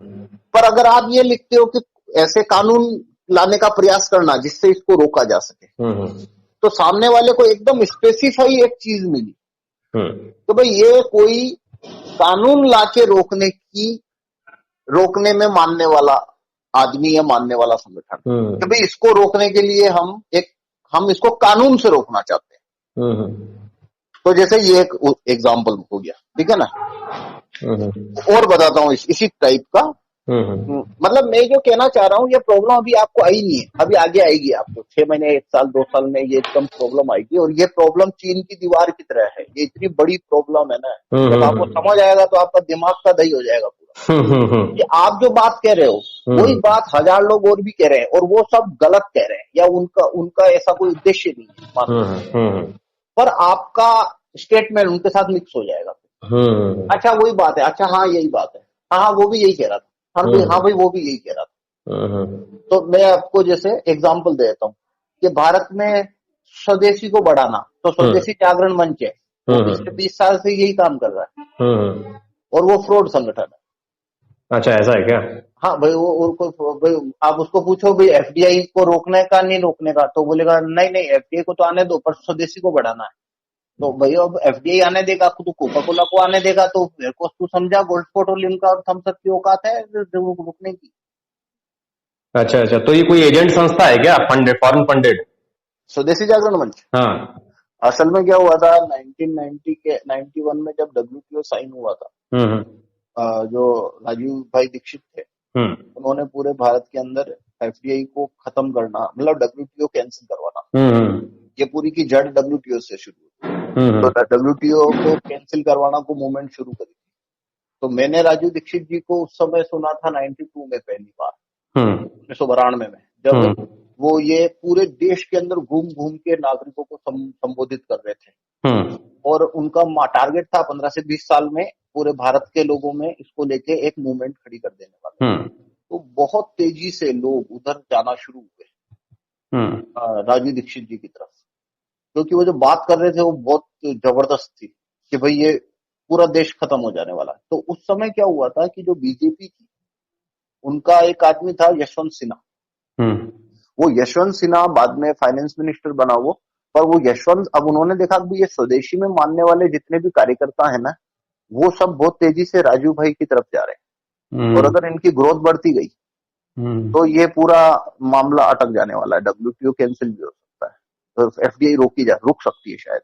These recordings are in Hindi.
पर अगर आप ये लिखते हो कि ऐसे कानून लाने का प्रयास करना जिससे इसको रोका जा सके, तो सामने वाले को एकदम स्पेसिफाई एक चीज मिली तो भाई ये कोई कानून लाके रोकने में मानने वाला आदमी या मानने वाला संगठन कि भाई इसको रोकने के लिए हम इसको कानून से रोकना चाहते हैं। तो जैसे ये एक एग्जाम्पल हो गया, ठीक है ना। और बताता हूँ इसी टाइप का। मतलब मैं जो कहना चाह रहा हूँ, ये प्रॉब्लम अभी आपको आई नहीं है, अभी आगे आएगी आपको 6 महीने 1 साल 2 साल में ये एकदम प्रॉब्लम आएगी। और ये प्रॉब्लम चीन की दीवार की तरह है, ये इतनी बड़ी प्रॉब्लम है ना, जब आपको समझ आएगा तो आपका दिमाग का दही हो जाएगा पूरा। कि आप जो बात कह रहे हो वही बात 1000 लोग और भी कह रहे हैं, और वो सब गलत कह रहे हैं, या उनका ऐसा कोई उद्देश्य नहीं है, पर आपका स्टेटमेंट उनके साथ मिक्स हो जाएगा। अच्छा वही बात है, अच्छा हाँ यही बात है, हाँ वो भी यही कह रहा था, हाँ भाई वो भी यही कह रहा था। तो मैं आपको जैसे एग्जांपल देता हूँ कि भारत में स्वदेशी को बढ़ाना, तो स्वदेशी जागरण मंच है, वो पिछले 20 साल से यही काम कर रहा है, और वो फ्रॉड संगठन है। अच्छा ऐसा है क्या? हाँ भाई, भाई आप उसको पूछो भाई एफडीआई को रोकने का नहीं रोकने का, तो बोलेगा नहीं एफडीआई को तो आने दो पर स्वदेशी को बढ़ाना है। तो भाई अब एफडीआई आने देगा तो कोका कोला को आने देगा, तो मेरे को तू समझा गोल्ड पेट्रोलियम का और थम्स अप की औकात है रुकने की। अच्छा, तो ये कोई एजेंट संस्था है क्या, फंडेड, फॉरेन फंडेड? स्वदेशी जागरण मंच? हाँ। असल में क्या हुआ था 1990 के 91 में जब WTO साइन हुआ था, जो राजीव भाई दीक्षित थे, उन्होंने पूरे भारत के अंदर एफडीआई को खत्म करना, मतलब WTO कैंसिल करवाना, ये पूरी की जड़ WTO से शुरू हुई। तो WTO को कैंसिल करवाना को मूवमेंट शुरू करी थी। तो मैंने राजीव दीक्षित जी को उस समय सुना था 92 में पहली बार, 1992 में, जब वो ये पूरे देश के अंदर घूम घूम के नागरिकों को संबोधित कर रहे थे, और उनका टारगेट था 15 से 20 साल में पूरे भारत के लोगों में इसको लेके एक मूवमेंट खड़ी कर देने वाले। तो बहुत तेजी से लोग उधर जाना शुरू हुए राजीव दीक्षित जी की तरफ, क्योंकि वो जो बात कर रहे थे वो बहुत जबरदस्त थी कि भाई ये पूरा देश खत्म हो जाने वाला है। तो उस समय क्या हुआ था कि जो बीजेपी थी उनका एक आदमी था यशवंत सिन्हा, वो यशवंत सिन्हा बाद में फाइनेंस मिनिस्टर बना वो, पर वो यशवंत, अब उन्होंने देखा कि ये स्वदेशी में मानने वाले जितने भी कार्यकर्ता है ना, वो सब बहुत तेजी से राजू भाई की तरफ जा रहे हैं, और अगर इनकी ग्रोथ बढ़ती गई तो ये पूरा मामला अटक जाने वाला है, WTO कैंसिल भी हो सकता है, तो एफडीआई रुक सकती है शायद।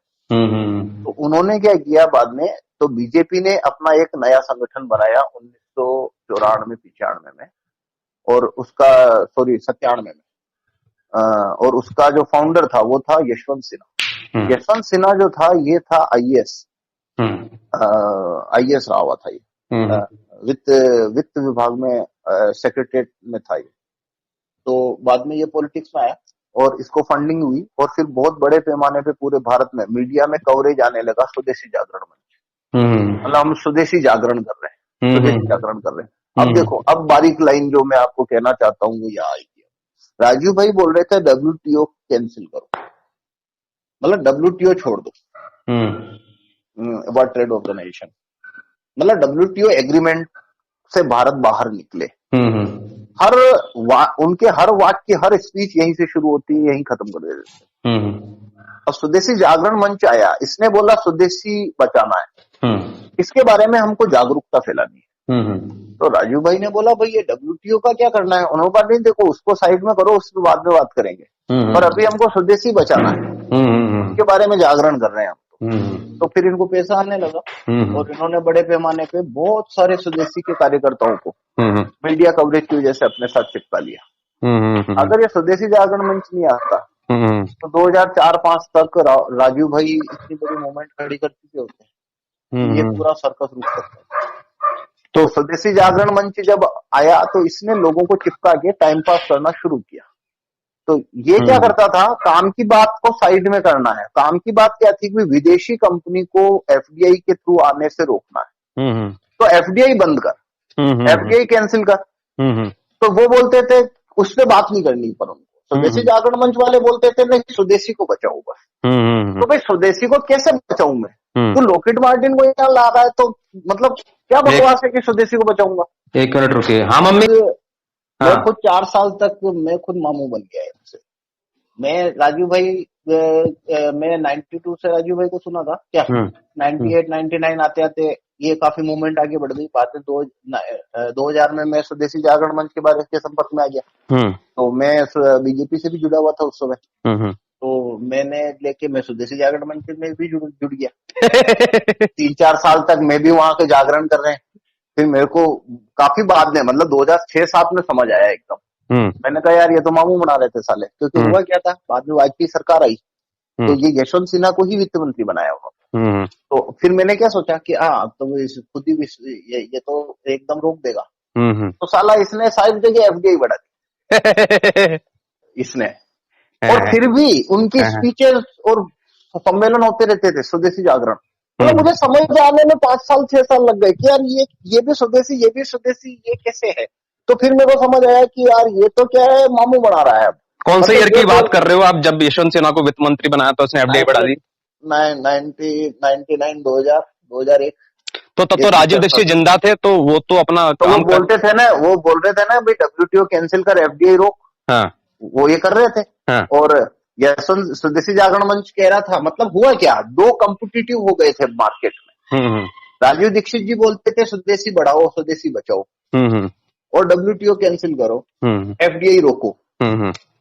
तो उन्होंने क्या किया बाद में, तो बीजेपी ने अपना एक नया संगठन बनाया 1994-95 में, और उसका 97 में, और उसका जो फाउंडर था वो था यशवंत सिन्हा। यशवंत सिन्हा जो था ये था आईएएस रहा हुआ था, ये वित्त विभाग में सेक्रेटरीट में था ये। तो बाद में ये पॉलिटिक्स में आया और इसको फंडिंग हुई, और फिर बहुत बड़े पैमाने पे पूरे भारत में मीडिया में कवरेज आने लगा स्वदेशी जागरण मंच, मतलब हम स्वदेशी जागरण कर रहे हैं, स्वदेशी जागरण कर रहे हैं। अब देखो, अब बारीक लाइन जो मैं आपको कहना चाहता हूँ वो यहाँ आएगी। राजू भाई बोल रहे थे WTO कैंसिल करो, मतलब WTO छोड़ दो, वर्ल्ड ट्रेड ऑर्गेनाइजेशन, मतलब WTO एग्रीमेंट से भारत बाहर निकले। उनके हर वाक्य, हर स्पीच यहीं से शुरू होती है, यहीं खत्म कर देते। अब स्वदेशी जागरण मंच आया, इसने बोला स्वदेशी बचाना है, इसके बारे में हमको जागरूकता फैलानी है। तो राजू भाई ने बोला भाई ये WTO का क्या करना है, उन्होंने कहा नहीं देखो उसको साइड में करो, उसके बाद में बात करेंगे, पर अभी हमको स्वदेशी बचाना है, उसके बारे में जागरण कर रहे हैं हम। तो फिर इनको पैसा आने लगा, और इन्होंने बड़े पैमाने पे बहुत सारे स्वदेशी के कार्यकर्ताओं को मीडिया कवरेज की वजह से अपने साथ चिपका लिया। अगर ये स्वदेशी जागरण मंच नहीं आता तो 2004-05 तक राजू भाई इतनी बड़ी मूवमेंट खड़ी कर चुके होते, ये पूरा सर्कस रुक सकता है। तो स्वदेशी जागरण मंच जब आया तो इसने लोगों को चिपका के टाइम पास करना शुरू किया। तो ये क्या करता था, काम की बात को साइड में करना है। काम की बात क्या थी कि विदेशी कंपनी को एफडीआई के थ्रू आने से रोकना है, तो एफडीआई बंद कर, एफडीआई कैंसिल कर। तो वो बोलते थे उस पर बात नहीं करनी, पर उनको स्वदेशी जागरण मंच वाले बोलते थे नहीं स्वदेशी को बचाओ बस। तो भाई स्वदेशी को कैसे बचाऊं मैं, तो लॉकहीड मार्टिन को यहाँ ला रहा है, तो मतलब क्या बकवास है कि स्वदेशी को बचाऊंगा। 1 मिनट रुकिए। हाँ मम्मी। मैं खुद 4 साल तक मैं खुद मामू बन गया इनसे। मैं राजू भाई मैं 92 से राजू भाई को सुना था क्या, 98 99 आते आते ये काफी मूवमेंट आगे बढ़ गई। बाद में 2000 में मैं स्वदेशी जागरण मंच के बारे के संपर्क में आ गया। तो मैं बीजेपी से भी जुड़ा हुआ था उस समय। तो मैंने लेके मैं स्वदेशी जागरण मंच में भी जुड़ गया। 3-4 साल तक मैं भी वहां के जागरण कर रहे हैं। फिर मेरे को काफी बाद में मतलब 2006-07 में समझ आया एकदम। मैंने कहा यार ये तो मामू बना रहे थे साले, क्योंकि हुआ क्या था, बाद में वाजपेयी सरकार आई तो ये यशवंत सिन्हा को ही वित्त मंत्री बनाया उन्होंने। तो फिर मैंने क्या सोचा कि तो खुद ही ये तो एकदम रोक देगा। तो साला इसने सारी जगह एफडीआई बढ़ा दी इसने। और फिर भी उनकी स्पीचेस और सम्मेलन होते रहते थे स्वदेशी जागरण। मतलब मुझे समझ आने में 5 साल 6 साल लग गए कि यार ये भी स्वदेशी ये भी स्वदेशी ये कैसे है। तो फिर मेरे को समझ आया कि यार ये तो क्या है, मामू बना रहा है। अब कौन से ईयर की बात कर रहे हो आप, जब यशवंत सिन्हा को वित्त मंत्री बनाया तो उसने एफडीआई बढ़ा दी? 99 2000 2001। तो तब तो राजीव दीक्षित जिंदा थे, तो वो तो अपना तो वो बोलते थे ना, वो बोल रहे थे ना भाई WTO कैंसिल कर, एफडीआई रोक। हाँ। वो ये कर रहे थे। हाँ। और यशवंत स्वदेशी जागरण मंच कह रहा था। मतलब हुआ क्या, 2 कॉम्पिटिटिव हो गए थे मार्केट में। राजीव दीक्षित जी बोलते थे स्वदेशी बढ़ाओ स्वदेशी बचाओ, और WTO कैंसिल करो, एफडीआई रोको।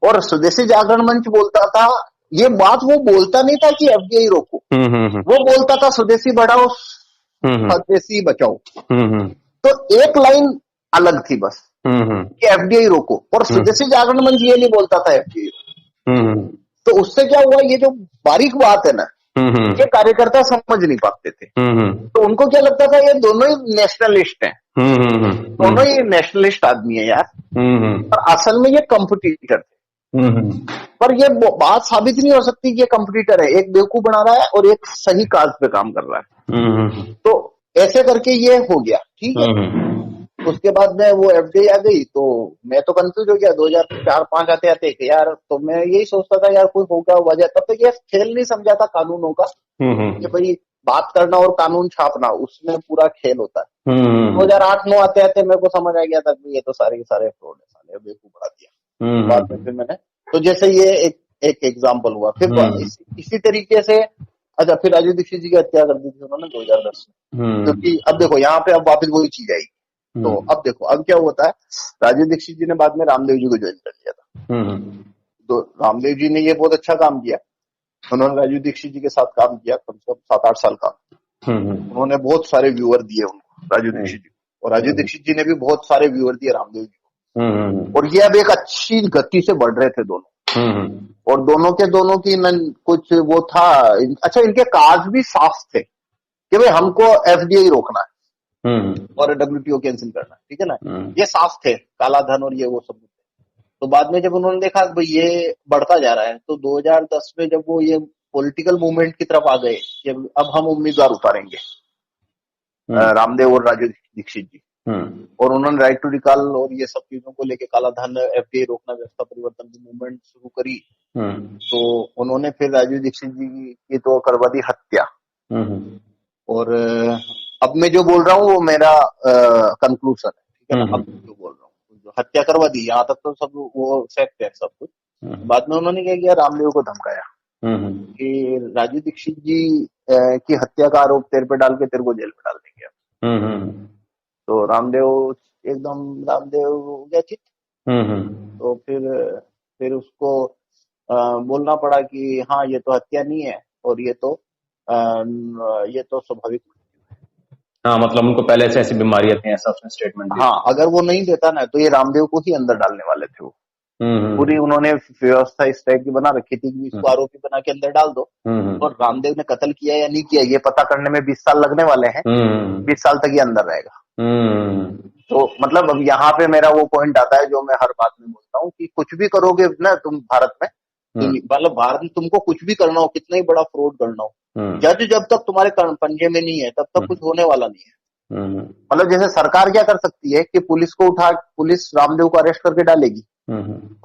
और स्वदेशी जागरण मंच बोलता था, ये बात वो बोलता नहीं था कि एफडीआई रोको, वो बोलता था स्वदेशी बढ़ाओ स्वदेशी बचाओ। तो एक लाइन अलग थी बस कि एफडीआई रोको, और स्वदेशी जागरण मंच ये नहीं बोलता था एफडीआई रोको। तो उससे क्या हुआ, ये जो बारीक बात है ना, ये कार्यकर्ता समझ नहीं पाते थे। तो उनको क्या लगता था ये दोनों ही नेशनलिस्ट हैं, दोनों ही नेशनलिस्ट आदमी है यार। और असल में ये कंपटीटर थे। पर ये बात साबित नहीं हो सकती कि ये कंपटीटर है, एक बेवकूफ बना रहा है और एक सही काज पे काम कर रहा है। तो ऐसे करके ये हो गया, ठीक है। उसके बाद में वो एफडीआई आ गई तो मैं तो कंफ्यूज हो गया 2004-05 आते आते कि यार, तो मैं यही सोचता था यार कोई होगा वजह। तब तक ये खेल नहीं समझा था कानूनों का कि भाई बात करना और कानून छापना उसमें पूरा खेल होता है। 2008-09 आते आते मेरे को समझ आ गया था कि ये तो सारे फ्रॉड है, साले बेवकूफ बढ़ा दिया। बाद में फिर मैंने, तो जैसे ये एक एग्जाम्पल हुआ। फिर इसी तरीके से अच्छा, फिर राजीव दीक्षित जी की हत्या कर दी थी उन्होंने 2010 में। क्योंकि अब देखो यहाँ पे अब वापस वही चीज आएगी। तो अब देखो अब क्या होता है, राजीव दीक्षित जी ने बाद में रामदेव जी को ज्वाइन कर लिया था। तो रामदेव जी ने ये बहुत अच्छा काम किया, उन्होंने राजीव दीक्षित जी के साथ काम किया कम से कम 7-8 साल का। उन्होंने बहुत सारे व्यूअर दिए उनको, राजीव दीक्षित जी, और राजीव दीक्षित जी ने भी बहुत सारे व्यूअर दिए रामदेव जी को। और ये अब एक अच्छी गति से बढ़ रहे थे दोनों। और दोनों की कुछ वो था। अच्छा, इनके काज भी साफ थे कि भाई हमको एफडीआई रोकना है और WTO कैंसिल करना है, ठीक है ना। ये साफ थे, काला धन और ये वो सब। तो बाद में जब उन्होंने देखा भाई ये बढ़ता जा रहा है, तो 2010 में जब वो ये पॉलिटिकल मूवमेंट की तरफ आ गए कि अब हम उम्मीदवार उतारेंगे, रामदेव और राजीव दीक्षित जी, और उन्होंने राइट टू रिकॉल और ये सब चीजों को लेके, काला धन, एफडीआई रोकना, व्यवस्था परिवर्तन की मूवमेंट शुरू करी। तो उन्होंने फिर राजीव दीक्षित जी की तो करवा दी हत्या। और अब मैं जो बोल रहा हूँ वो मेरा कंक्लूजन है, ठीक है ना। अब जो बोल रहा हूँ, जो हत्या करवा दी, यहाँ तक तो सब वो फैक्ट है सब कुछ। बाद में उन्होंने क्या किया, रामदेव को धमकाया कि राजीव दीक्षित जी की हत्या का आरोप तेरे पे डाल के तेरे को जेल में डाल देंगे। तो रामदेव हो गया चित। तो फिर उसको बोलना पड़ा कि हाँ ये तो हत्या नहीं है और ये तो स्वाभाविक। हाँ, मतलब उनको पहले से ऐसी बीमारियां थी, ऐसा उसने स्टेटमेंट दिया। हाँ, अगर वो नहीं देता ना तो ये रामदेव को ही अंदर डालने वाले थे वो। पूरी उन्होंने व्यवस्था इस टाइप की बना रखी थी कि इसको आरोपी बना के अंदर डाल दो। और रामदेव ने कत्ल किया या नहीं किया ये पता करने में 20 साल लगने वाले हैं। 20 साल तक ये अंदर रहेगा। तो मतलब अब यहाँ पे मेरा वो पॉइंट आता है जो मैं हर बात में बोलता हूँ कि कुछ भी करोगे ना तुम भारत में, मतलब भारत में तुमको कुछ भी करना हो, कितना ही बड़ा फ्रॉड करना हो, जज जब तक तुम्हारे पंजे में नहीं है तब तक कुछ होने वाला नहीं है। मतलब जैसे सरकार क्या कर सकती है कि पुलिस रामदेव को अरेस्ट करके डालेगी,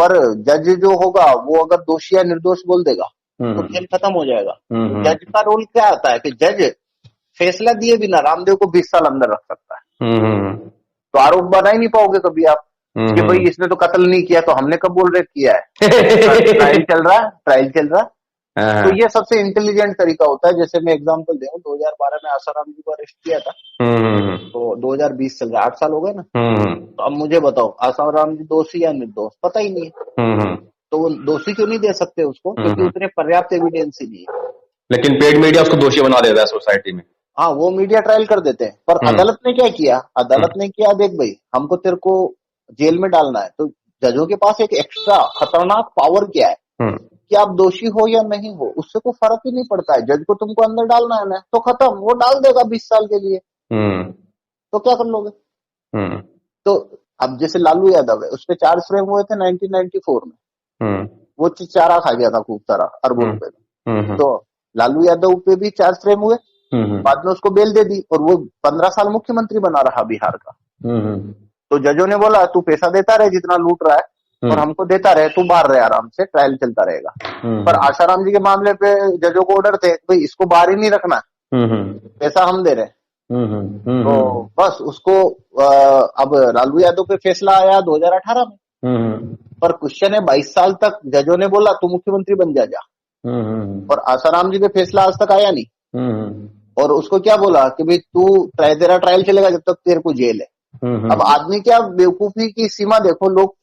पर जज जो होगा वो अगर दोषी या निर्दोष बोल देगा तो खेल खत्म हो जाएगा। तो जज का रोल क्या आता है कि जज फैसला दिए बिना रामदेव को 20 साल अंदर रख सकता है। तो आरोप बना ही नहीं पाओगे कभी आप कि भाई इसने तो कत्ल नहीं किया, तो हमने कब बोल रहे किया है। ट्रायल चल रहा है। तो ये सबसे इंटेलिजेंट तरीका होता है। जैसे मैं एग्जांपल दूं, 2012 में आसाराम जी को अरेस्ट किया था, तो 2020 चल रहा है, 8 साल हो गए ना। तो अब मुझे बताओ, आसाराम जी दोषी या निर्दोष, पता ही नहीं है। तो वो दोषी क्यों नहीं दे सकते उसको, क्योंकि उतने पर्याप्त एविडेंस ही नहीं है। लेकिन पेड मीडिया उसको दोषी बना देता है सोसाइटी में। हाँ, वो मीडिया ट्रायल कर देते हैं, पर अदालत ने क्या किया, अदालत ने किया, देख भाई हमको तेरे को जेल में डालना है, तो जजों के पास एक एक्स्ट्रा खतरनाक पावर क्या है कि आप दोषी हो या नहीं हो, उससे कोई फर्क ही नहीं पड़ता है। जज को तुमको अंदर डालना है ना, तो खत्म, वो डाल देगा 20 साल के लिए। तो क्या कर लोगे। तो अब जैसे लालू यादव है, उस पर चार्ज फ्रेम हुए थे 1994 में। वो चारा खा गया था खूब सारा, अरबों रुपए का। तो लालू यादव पे भी चार्ज फ्रेम हुए, बाद में उसको बेल दे दी, और वो 15 साल मुख्यमंत्री बना रहा बिहार का। तो जजों ने बोला तू पैसा देता रहे जितना लूट रहा है, और हमको देता रहे, तू बाहर रहे आराम से, ट्रायल चलता रहेगा। पर आसाराम जी के मामले पे जजों को ऑर्डर थे भाई इसको बाहर ही नहीं रखना, पैसा हम दे रहे। तो बस उसको अब लालू यादव पे फैसला आया 2018 में। पर क्वेश्चन है, 22 साल तक जजों ने बोला तू मुख्यमंत्री बन जा। और आसाराम जी पे फैसला आज तक आया नहीं। और उसको क्या बोला कि भाई तू तेरा ट्रायल चलेगा जब तक तेरे को जेल है। अब आदमी क्या बेवकूफी की सीमा देखो, लोग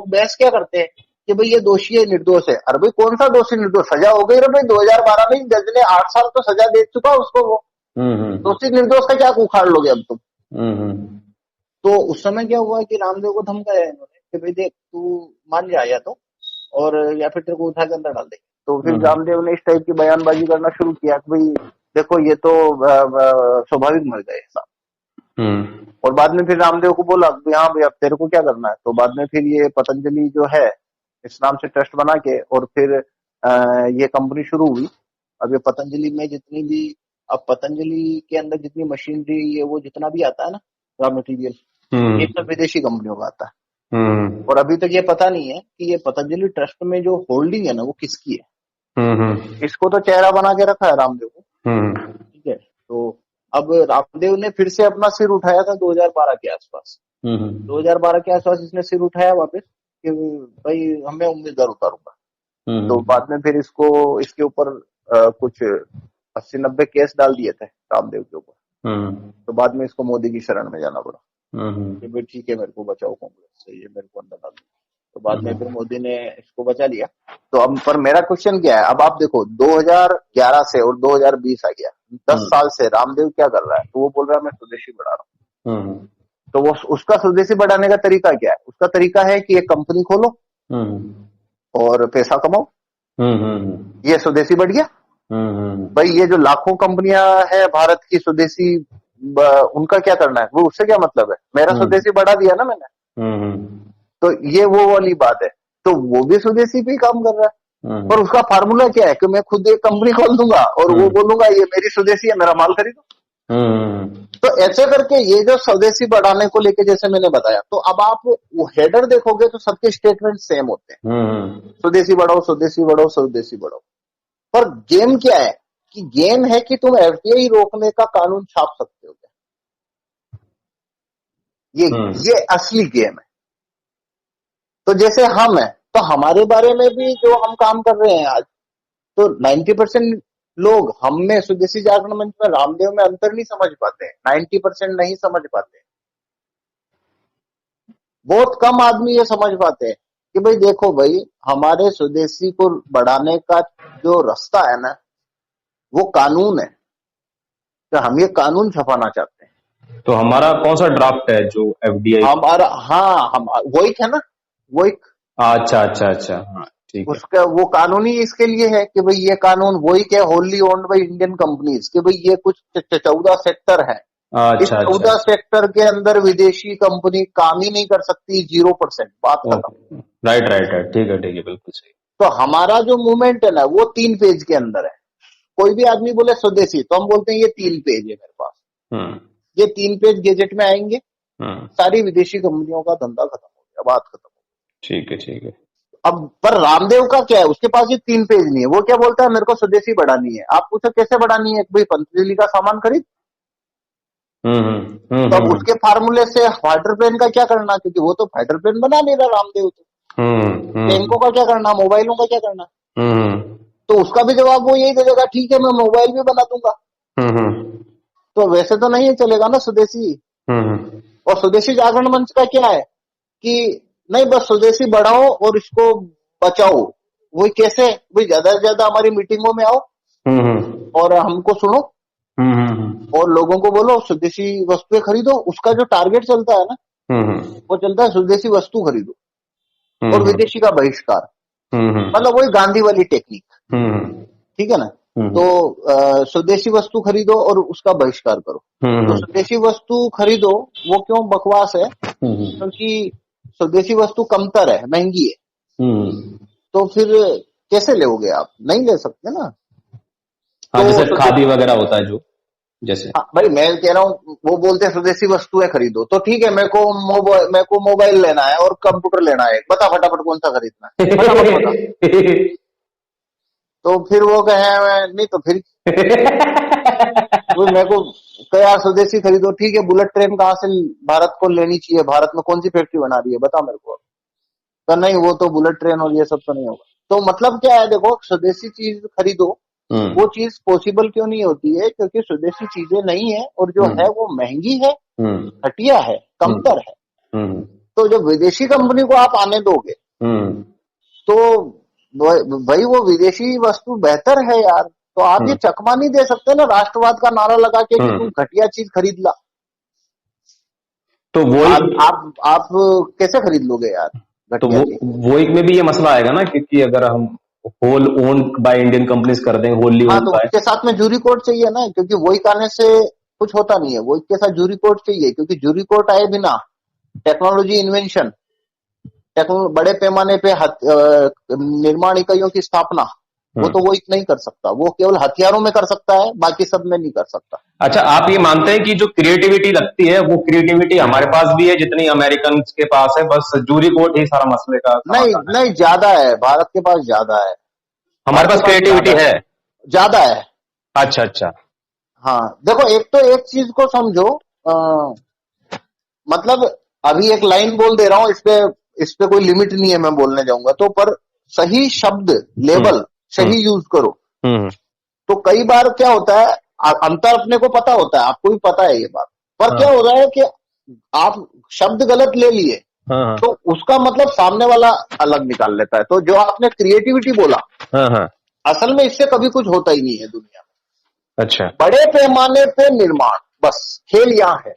बहस क्या करते हैं कि भाई ये दोषी है निर्दोष है। अरे भाई कौन सा दोषी निर्दोष, सजा हो गई रे भाई, 2012 में जज ने 8 साल तो सजा दे चुका उसको। वो दोषी निर्दोष का क्या उखाड़ लोगे अब तुम। तो उस समय क्या हुआ कि रामदेव को धमकाया इन्होंने कि भाई देख तू मान जा या तो, और या फिर तेरे को उठा के अंदर डाल दे। तो फिर रामदेव ने इस टाइप की बयानबाजी करना शुरू किया कि भाई देखो ये तो स्वाभाविक मर गए साहब। और बाद में फिर रामदेव को बोला हाँ भाई अब तेरे को क्या करना है। तो बाद में फिर ये पतंजलि जो है इस नाम से ट्रस्ट बना के, और फिर ये कंपनी शुरू हुई। अब ये पतंजलि में जितनी भी, अब पतंजलि के अंदर जितनी मशीनरी, ये वो जितना भी आता है ना रॉ मटेरियल, ये सब विदेशी कंपनियों का आता है। और अभी तक ये पता नहीं है कि ये पतंजलि ट्रस्ट में जो होल्डिंग है ना वो किसकी है। इसको तो चेहरा बना के रखा है रामदेव को, ठीक है। तो अब रामदेव ने फिर से अपना सिर उठाया था 2012 के आसपास। 2012 के आसपास इसने सिर उठाया वापस कि भाई हमें उम्मीदवार उतारूंगा। तो बाद में फिर इसको इसके ऊपर कुछ 80-90 केस डाल दिए थे रामदेव के ऊपर। तो बाद में इसको मोदी की शरण में जाना पड़ा कि भाई ठीक है मेरे को बचाओ कांग्रेस से, ये मेरे को अंदर डाल। तो बाद में फिर मोदी ने इसको बचा लिया। तो अब पर मेरा क्वेश्चन क्या है, अब आप देखो 2011 से और 2020 आ गया, 10 साल से रामदेव क्या कर रहा है। तो वो बोल रहा है मैं स्वदेशी बढ़ा रहा हूँ। तो वो उसका स्वदेशी बढ़ाने का तरीका क्या है, उसका तरीका है कि एक कंपनी खोलो और पैसा कमाओ। ये स्वदेशी बढ़ गया। भाई ये जो लाखों कंपनियां हैं भारत की स्वदेशी, उनका क्या करना है, वो उससे क्या मतलब है, मेरा स्वदेशी बढ़ा दिया ना मैंने। तो ये वो वाली बात है। तो वो भी स्वदेशी पे ही काम कर रहा है, पर उसका फार्मूला क्या है कि मैं खुद एक कंपनी खोल दूंगा और वो बोलूंगा ये मेरी स्वदेशी है, मेरा माल खरीदो। तो ऐसे करके ये जो स्वदेशी बढ़ाने को लेके जैसे मैंने बताया, तो अब आप वो हेडर देखोगे तो सबके स्टेटमेंट सेम होते हैं, स्वदेशी बढ़ाओ स्वदेशी बढ़ाओ स्वदेशी बढ़ाओ। पर गेम क्या है कि गेम है कि तुम एफडीआई रोकने का कानून छाप सकते हो क्या, ये असली गेम है। तो जैसे हम हैं, तो हमारे बारे में भी जो हम काम कर रहे हैं आज, तो 90% लोग हम में स्वदेशी जागरण मंच में रामदेव में अंतर नहीं समझ पाते हैं, 90% नहीं समझ पाते। बहुत कम आदमी ये समझ पाते हैं कि भाई देखो भाई हमारे स्वदेशी को बढ़ाने का जो रास्ता है ना वो कानून है, तो हम ये कानून छपाना चाहते हैं। तो हमारा कौन सा ड्राफ्ट है जो एफडीआई हमारा, हाँ हम वही है ना, वही। अच्छा अच्छा अच्छा, हाँ ठीक है। उसका वो कानून ही इसके लिए है कि भाई ये कानून वही क्या, wholly owned by Indian companies, कि भाई ये कुछ 14 सेक्टर है। इस 14 सेक्टर के अंदर विदेशी कंपनी काम ही नहीं कर सकती, 0%, बात खत्म। राइट राइट राइट, ठीक है बिल्कुल सही। तो हमारा जो मूवमेंट है ना वो 3 पेज के अंदर है। कोई भी आदमी बोले स्वदेशी तो हम बोलते हैं ये 3 पेज है मेरे पास, ये 3 पेज गेजेट में आएंगे, सारी विदेशी कंपनियों का धंधा खत्म हो गया, बात खत्म हो गई। ठीक है ठीक है। अब पर रामदेव का क्या है, उसके पास ये 3 पेज नहीं है, वो क्या बोलता है, मेरे को स्वदेशी बढ़ानी है। आप पूछो कैसे बढ़ानी है, भाई पतंजलि का सामान खरीद। तो अब उसके फार्मूले से फाइटर प्लेन का क्या करना, क्योंकि वो तो फाइटर प्लेन बना नहीं रहा रामदेव, तो टैंकों का क्या करना, मोबाइलों का क्या करना। तो उसका भी जवाब वो यही दे देगा, ठीक है मैं मोबाइल भी बना दूंगा। तो वैसे तो नहीं चलेगा ना स्वदेशी। और स्वदेशी जागरण मंच का क्या है कि नहीं, बस स्वदेशी बढ़ाओ और इसको बचाओ। वही कैसे, भाई ज्यादा से ज्यादा हमारी मीटिंगों में आओ और हमको सुनो और लोगों को बोलो स्वदेशी वस्तुएं खरीदो। उसका जो टारगेट चलता है ना, वो चलता है स्वदेशी वस्तु खरीदो और विदेशी का बहिष्कार। मतलब वही गांधी वाली टेक्निक, ठीक है ना। तो स्वदेशी वस्तु खरीदो और उसका बहिष्कार करो। तो स्वदेशी वस्तु खरीदो वो क्यों बकवास है, क्योंकि स्वदेशी वस्तु कमतर है, महंगी है। तो फिर कैसे लोगे आप, नहीं ले सकते ना। हाँ, तो जैसे खादी वगैरह होता है जो, जैसे भाई मैं कह रहा हूँ, वो बोलते हैं स्वदेशी वस्तुएं खरीदो, तो ठीक है मेरे को मोबाइल लेना है और कंप्यूटर लेना है, बता फटाफट कौन सा खरीदना है, फटाफट बता। तो फिर वो कहे नहीं, तो फिर वो मेरे को कहे यार स्वदेशी खरीदो, ठीक है बुलेट ट्रेन कहाँ से भारत को लेनी चाहिए, भारत में कौन सी फैक्ट्री बना रही है बता मेरे को। तो नहीं, वो तो बुलेट ट्रेन और ये सब तो नहीं होगा। तो मतलब क्या है, देखो स्वदेशी चीज खरीदो, वो चीज पॉसिबल क्यों नहीं होती है, क्योंकि स्वदेशी चीजें नहीं है और जो है वो महंगी है, घटिया है, कमतर है। तो जब विदेशी कंपनी को आप आने दोगे तो भाई वो विदेशी वस्तु बेहतर है यार। तो आप ये चकमा नहीं दे सकते ना राष्ट्रवाद का नारा लगा के कि तू घटिया चीज खरीद ला। तो वो आप कैसे खरीद लोगे यार तो वो एक में भी ये मसला आएगा ना, क्योंकि अगर हम whole own by Indian companies कर दें, होली ओन तो उसके साथ में जूरी कोर्ट चाहिए ना, क्योंकि वही करने से कुछ होता नहीं है, वो इसके साथ जूरी कोर्ट चाहिए, क्योंकि जूरी कोर्ट आए बिना टेक्नोलॉजी इन्वेंशन, बड़े पैमाने पे निर्माण इकाइयों की स्थापना, वो तो वो नहीं कर सकता, वो केवल हथियारों में कर सकता है, बाकी सब में नहीं कर सकता। अच्छा, आप ये मानते हैं कि जो क्रिएटिविटी लगती है वो क्रिएटिविटी हमारे पास भी है जितनी अमेरिकन के पास है, बस जूरी कोर्ट ही सारा मसले का नहीं, ज्यादा है, भारत के पास ज्यादा है, हमारे पास क्रिएटिविटी है ज्यादा है। अच्छा। हाँ देखो, एक चीज को समझो, मतलब अभी एक लाइन बोल दे रहा हूं, इस पे कोई लिमिट नहीं है मैं बोलने जाऊंगा तो, पर सही शब्द लेवल सही यूज करो। तो कई बार क्या होता है, अंतर अपने को पता होता है, आपको भी पता है ये बात, पर क्या हो रहा है कि आप शब्द गलत ले लिए, तो उसका मतलब सामने वाला अलग निकाल लेता है। तो जो आपने क्रिएटिविटी बोला, असल में इससे कभी कुछ होता ही नहीं है दुनिया में। अच्छा, बड़े पैमाने पे निर्माण, बस खेल यहाँ है।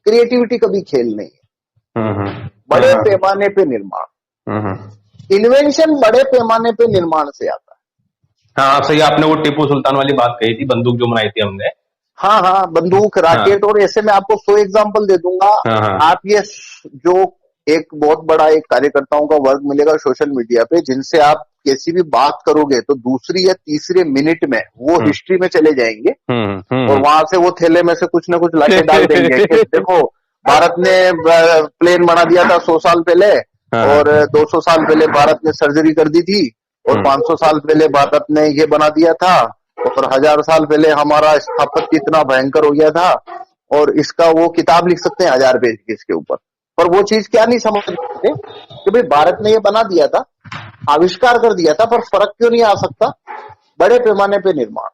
क्रिएटिविटी कभी खेल नहीं है। बड़े पैमाने पे निर्माण, इन्वेंशन बड़े पैमाने पे निर्माण से आता है। हाँ सही, आपने वो टिप्पू सुल्तान वाली बात कही थी, बंदूक जो बनाई थी हमने। हाँ, बंदूक, राकेट, और ऐसे में आपको 100 एग्जाम्पल दे दूंगा। आप ये जो एक बहुत बड़ा एक कार्यकर्ताओं का वर्ग मिलेगा सोशल मीडिया पे, जिनसे आप किसी भी बात करोगे तो दूसरी या तीसरे मिनट में वो हिस्ट्री में चले जाएंगे और वहां से वो थैले में से कुछ ना कुछ लाके डाल देंगे कि देखो भारत ने प्लेन बना दिया था 100 साल पहले, और 200 साल पहले भारत ने सर्जरी कर दी थी, और 500 साल पहले भारत ने ये बना दिया था, और 1000 साल पहले हमारा स्थापत्य इतना भयंकर हो गया था, और इसका वो किताब लिख सकते हैं 1000 पेज की इसके ऊपर। पर वो चीज क्या नहीं समझ सकते कि भाई भारत ने ये बना दिया था, आविष्कार कर दिया था, पर फर्क क्यों नहीं आ सकता, बड़े पैमाने पे निर्माण।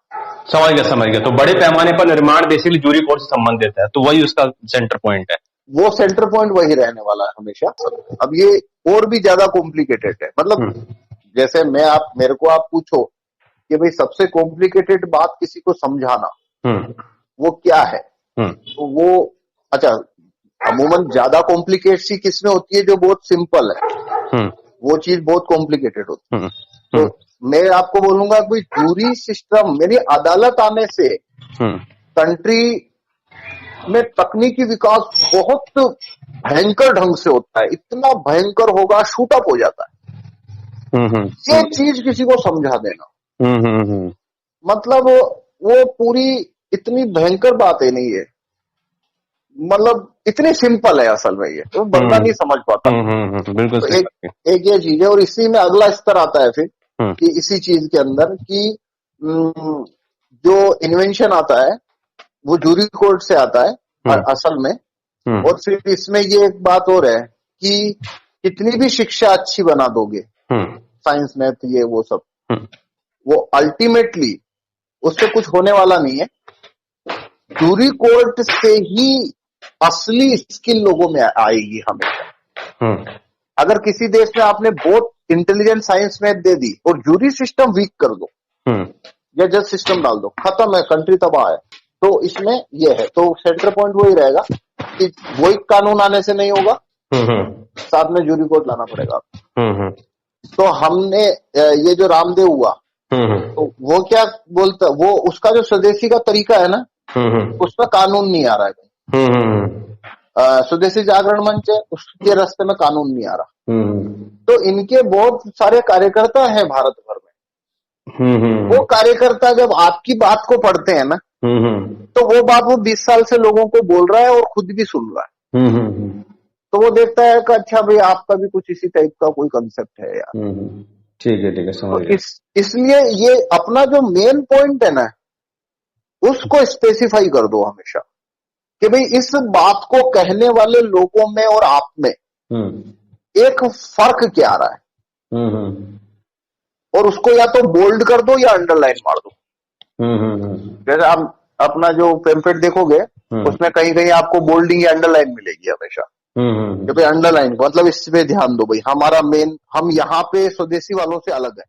समझ गया। तो बड़े पैमाने पर निर्माण बेसिकली जूरी कोर्ट से संबंधित है, तो वही उसका सेंटर पॉइंट है। वो सेंटर पॉइंट वही रहने वाला है हमेशा। अब ये और भी ज्यादा कॉम्प्लिकेटेड है, मतलब जैसे मेरे को आप पूछो कि भाई सबसे कॉम्प्लिकेटेड बात किसी को समझाना वो क्या है, तो वो अच्छा, अमूमन ज्यादा कॉम्प्लिकेट सी किसमें होती है, जो बहुत सिंपल है, वो चीज बहुत कॉम्प्लिकेटेड होती है। तो मैं आपको बोलूंगा कोई जूरी सिस्टम, मेरी अदालत आने से कंट्री में तकनीकी विकास बहुत भयंकर ढंग से होता है, इतना भयंकर होगा शूट अप हो जाता है। ये चीज किसी को समझा देना, मतलब वो पूरी इतनी भयंकर बात है नहीं है। मतलब इतनी सिंपल है असल में, ये तो बंदा नहीं समझ पाता। बिल्कुल तो सही एक ये चीज है। और इसी में अगला स्तर आता है फिर कि इसी चीज के अंदर कि जो इन्वेंशन आता है वो जूरी कोर्ट से आता है असल में। और फिर इसमें ये एक बात और है कि कितनी भी शिक्षा अच्छी बना दोगे, साइंस मैथ ये वो सब, वो अल्टीमेटली उससे कुछ होने वाला नहीं है। जूरी कोर्ट से ही असली स्किल लोगों में आएगी हमेशा। अगर किसी देश में आपने बहुत इंटेलिजेंट साइंस मैथ दे दी और जूरी सिस्टम वीक कर दो या जज सिस्टम डाल दो, खत्म है, कंट्री तबाह है। तो इसमें ये है, तो सेंटर पॉइंट वही रहेगा कि वही कानून आने से नहीं होगा, साथ में जूरी कोर्ट लाना पड़ेगा। तो हमने ये जो रामदेव हुआ, तो वो क्या बोलता, वो उसका जो स्वदेशी का तरीका है ना, उसमें कानून नहीं आ रहा है। स्वदेशी जागरण मंच है, उसके रास्ते में कानून नहीं आ रहा। तो इनके बहुत सारे कार्यकर्ता हैं भारत भर में। वो कार्यकर्ता जब आपकी बात को पढ़ते हैं ना, तो वो बात वो 20 साल से लोगों को बोल रहा है और खुद भी सुन रहा है। तो वो देखता है कि अच्छा भाई आपका भी कुछ इसी टाइप का कोई कंसेप्ट है यार। ठीक है, समझ गया। इसलिए ये अपना जो मेन पॉइंट है ना, उसको स्पेसिफाई कर दो हमेशा कि भाई इस बात को कहने वाले लोगों में और आप में एक फर्क क्या आ रहा है, और उसको या तो बोल्ड कर दो या अंडरलाइन मार दो। जैसे आप अपना जो पेम्पलेट देखोगे, उसमें कहीं कहीं आपको बोल्डिंग या अंडरलाइन मिलेगी हमेशा कि भाई अंडरलाइन मतलब इस पे ध्यान दो भाई, हमारा मेन, हम यहाँ पे स्वदेशी वालों से अलग है।